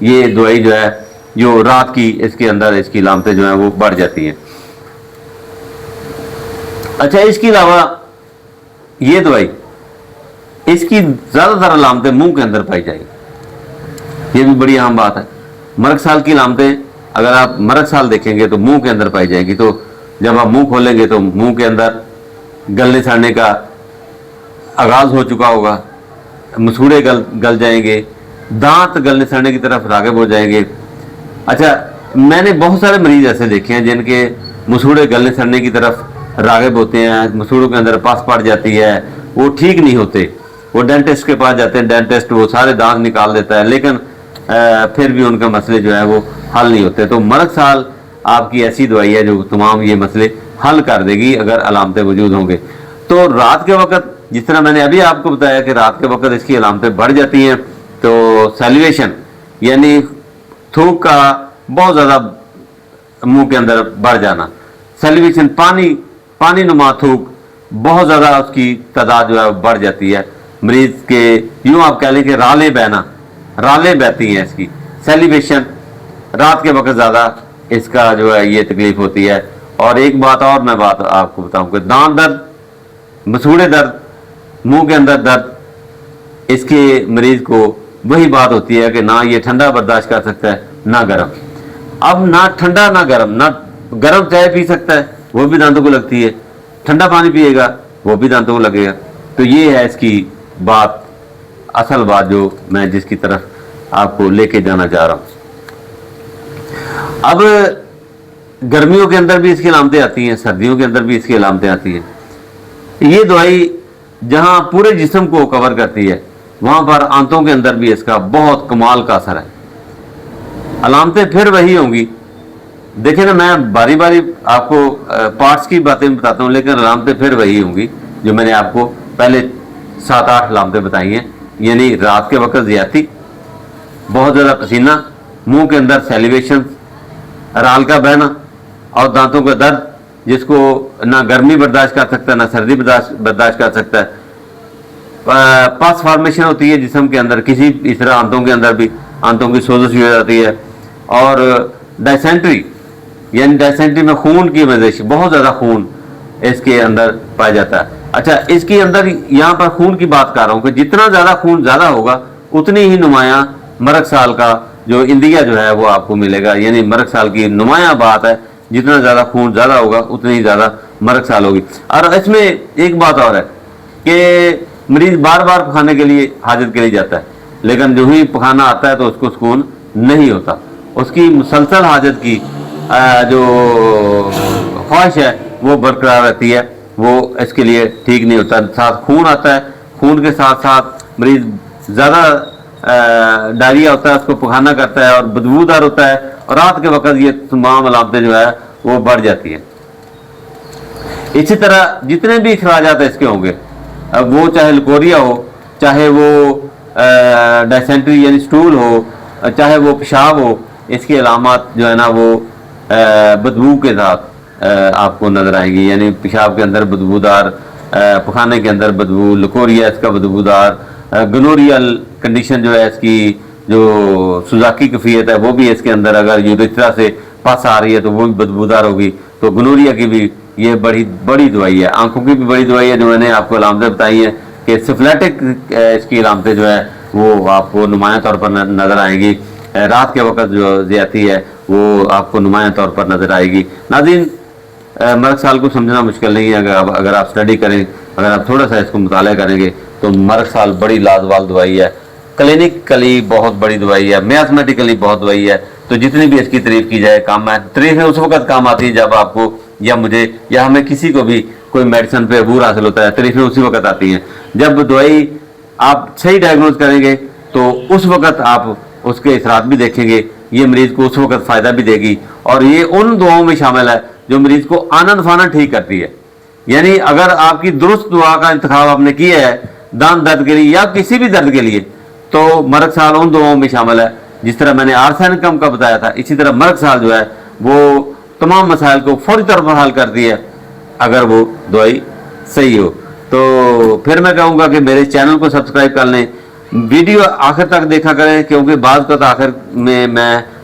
یہ دوائی جو ہے جو رات کی اس کے اندر اس کی علامتیں جو ہیں وہ بڑھ جاتی ہیں۔ اچھا اس کے علاوہ یہ دوائی اس کی زیادہ تر علامتیں منہ کے اندر پائی جائیں گی، یہ بھی بڑی اہم بات ہے۔ مرگ سال کی علامتیں اگر آپ مرگ سال دیکھیں گے تو منہ کے اندر پائی جائے گی، تو جب آپ منہ کھولیں گے تو منہ کے اندر گلنے سڑنے کا آغاز ہو چکا ہوگا، مسوڑے گل جائیں گے، دانت گلنے سڑنے کی طرف راغب ہو جائیں گے۔ اچھا میں نے بہت سارے مریض ایسے دیکھے ہیں جن کے مسوڑے گلنے سڑنے کی طرف راغب ہوتے ہیں، مسوڑوں کے اندر پاس پڑ جاتی ہے، وہ ٹھیک نہیں ہوتے، وہ ڈینٹسٹ کے پاس جاتے ہیں، ڈینٹسٹ وہ سارے دانت نکال دیتا ہے، لیکن پھر بھی ان کے مسئلے جو ہے وہ حل نہیں ہوتے۔ تو مرگ سال آپ کی ایسی دوائی ہے جو تمام یہ مسئلے حل کر دے گی اگر علامتیں موجود ہوں گے۔ تو رات کے وقت جس طرح میں نے ابھی آپ کو بتایا کہ رات کے وقت اس کی علامتیں بڑھ جاتی ہیں، تو سیلیویشن یعنی تھوک کا بہت زیادہ منہ کے اندر بڑھ جانا، سیلیویشن پانی نما تھوک بہت زیادہ اس کی تعداد جو ہے بڑھ جاتی ہے، مریض کے یوں آپ کہہ لیں کہ رالیں بہتی ہیں اس کی، سیلیویشن رات کے وقت زیادہ اس کا جو ہے یہ تکلیف ہوتی ہے۔ اور ایک بات اور میں آپ کو بتاؤں کہ دانت درد، مسوڑے درد، منہ کے اندر درد، اس کے مریض کو وہی بات ہوتی ہے کہ نہ یہ ٹھنڈا برداشت کر سکتا ہے نہ گرم۔ اب نہ ٹھنڈا نہ گرم چائے پی سکتا ہے وہ بھی دانتوں کو لگتی ہے، ٹھنڈا پانی پیے گا وہ بھی دانتوں کو لگے گا۔ تو یہ ہے اس کی بات، اصل بات جو میں جس کی طرف آپ کو لے کے جانا چاہ رہا ہوں۔ اب گرمیوں کے اندر بھی اس کی علامتیں آتی ہیں، سردیوں کے اندر بھی اس کی علامتیں آتی ہیں۔ یہ دوائی جہاں پورے جسم کو کور کرتی ہے وہاں پر آنتوں کے اندر بھی اس کا بہت کمال کا اثر ہے۔ علامتیں پھر وہی ہوں گی، دیکھیں نا میں باری باری آپ کو پارٹس کی باتیں بتاتا ہوں، لیکن علامتیں پھر وہی ہوں گی جو میں نے آپ کو پہلے 7-8 علامتیں بتائی ہیں، یعنی رات کے وقت زیادتی، بہت زیادہ پسینہ، منہ کے اندر سیلیویشن، رال کا بہنا اور دانتوں کا درد جس کو نہ گرمی برداشت کر سکتا ہے نہ سردی برداشت کر سکتا ہے۔ پاس فارمیشن ہوتی ہے جسم کے اندر، کسی اس طرح آنتوں کے اندر بھی آنتوں کی سوزش ہو جاتی ہے۔ اور ڈائسینٹری یعنی ڈائسینٹری میں خون کی وزش، بہت زیادہ خون اس کے اندر پایا جاتا ہے۔ اچھا اس کے اندر یہاں پر خون کی بات کر رہا ہوں کہ جتنا زیادہ خون زیادہ ہوگا اتنی ہی نمایاں مرگ سال کا جو اندیا جو ہے وہ آپ کو ملے گا، یعنی مرگ سال کی نمایاں بات ہے، جتنا زیادہ خون زیادہ ہوگا اتنی ہی زیادہ مرگ سال ہوگی۔ اور اس میں ایک بات اور ہے کہ مریض بار بار پخانے کے لیے حاجت کے لیے جاتا ہے، لیکن جو ہی پخانا آتا ہے تو اس کو سکون نہیں ہوتا، اس کی مسلسل حاجت کی جو خواہش ہے وہ برقرار رہتی ہے، وہ اس کے لیے ٹھیک نہیں ہوتا۔ ساتھ خون آتا ہے، خون کے ساتھ ساتھ مریض زیادہ ڈائریا ہوتا ہے، اس کو پخانا کرتا ہے اور بدبودار ہوتا ہے، اور رات کے وقت یہ تمام علامتیں جو ہے وہ بڑھ جاتی ہیں۔ اسی طرح جتنے بھی اخراجات اس کے ہوں گے، اب وہ چاہے لکوریا ہو، چاہے وہ ڈائسینٹری یعنی سٹول ہو، چاہے وہ پیشاب ہو، اس کی علامات جو ہے نا وہ بدبو کے ساتھ آپ کو نظر آئیں گی، یعنی پیشاب کے اندر بدبودار، پخانے کے اندر بدبو، لکوریا اس کا بدبودار، گنوریل کنڈیشن جو ہے اس کی جو سوزاکی کیفیت ہے وہ بھی اس کے اندر اگر یوریتھرا سے پاس آ رہی ہے تو وہ بھی بدبودار ہوگی۔ تو گنوریا کی بھی یہ بڑی دوائی ہے، آنکھوں کی بھی بڑی دوائی ہے جو میں نے آپ کو علامتیں بتائی ہیں کہ سفلیٹک اس کی علامتیں جو ہے وہ آپ کو نمایاں طور پر نظر آئیں گی، رات کے وقت جو زیادتی ہے وہ آپ کو نمایاں طور پر نظر آئے گی۔ ناظرین مرگ سال کو سمجھنا مشکل نہیں ہے، اگر آپ اسٹڈی کریں، اگر آپ تھوڑا سا اس کو مطالعہ کریں گے تو مرگ سال بڑی لازوال دوائی ہے، کلینکلی بہت بڑی دوائی ہے، میتھمیٹیکلی بہت دوائی ہے۔ تو جتنی بھی اس کی تعریف کی جائے کام ہے، تعریفیں اس وقت کام آتی ہے جب آپ کو یا مجھے یا ہمیں کسی کو بھی کوئی میڈیسن پہ عبور حاصل ہوتا ہے، تعریفیں اسی وقت آتی ہیں جب دوائی آپ صحیح ڈائگنوز کریں گے تو اس وقت آپ اس کے اثرات بھی دیکھیں گے، یہ مریض کو اس وقت فائدہ بھی دے گی، اور یہ ان دعاؤں میں شامل ہے جو مریض کو آنن فانن ٹھیک کرتی ہے۔ یعنی اگر آپ کی درست دعا کا انتخاب آپ نے کیا ہے دانت درد کے لیے یا کسی بھی درد کے لیے تو مرگ سال ان دعاؤں میں شامل ہے۔ جس طرح میں نے آرسینکم کا بتایا تھا، اسی طرح مرگ سال جو ہے وہ تمام مسائل کو فوری طور پر حل کرتی ہے اگر وہ دوائی صحیح ہو۔ تو پھر میں کہوں گا کہ میرے چینل کو سبسکرائب کر لیں، ویڈیو آخر تک دیکھا کریں کیونکہ بعض کا آخر میں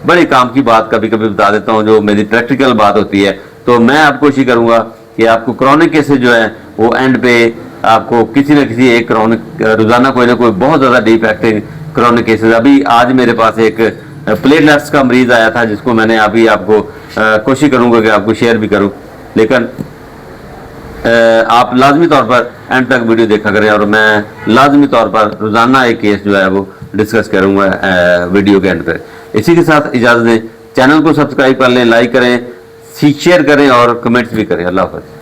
بڑے کام کی بات کبھی کبھی بتا دیتا ہوں جو میری پریکٹیکل بات ہوتی ہے. تو میں آپ کوشش کروں گا کہ آپ کو کرونک کیسز جو ہے وہ اینڈ پہ آپ کو کسی نہ کسی ایک کرونک روزانہ کوئی نہ کوئی بہت زیادہ ڈیپ ایکٹنگ کرونک کیسز. ابھی آج میرے پاس ایک پلیٹلیٹس کا مریض آیا تھا جس کو میں نے ابھی آپ کو کوشش کروں گا کہ آپ کو شیئر بھی کروں, لیکن آپ لازمی طور پر اینڈ تک ویڈیو دیکھا کریں اور میں لازمی طور پر روزانہ ایک کیس جو ہے وہ ڈسکس کروں گا ویڈیو کے اینڈ پہ. اسی کے ساتھ اجازت دیں, چینل کو سبسکرائب کر لیں, لائک کریں, شیئر کریں اور کمنٹس بھی کریں. اللہ حافظ.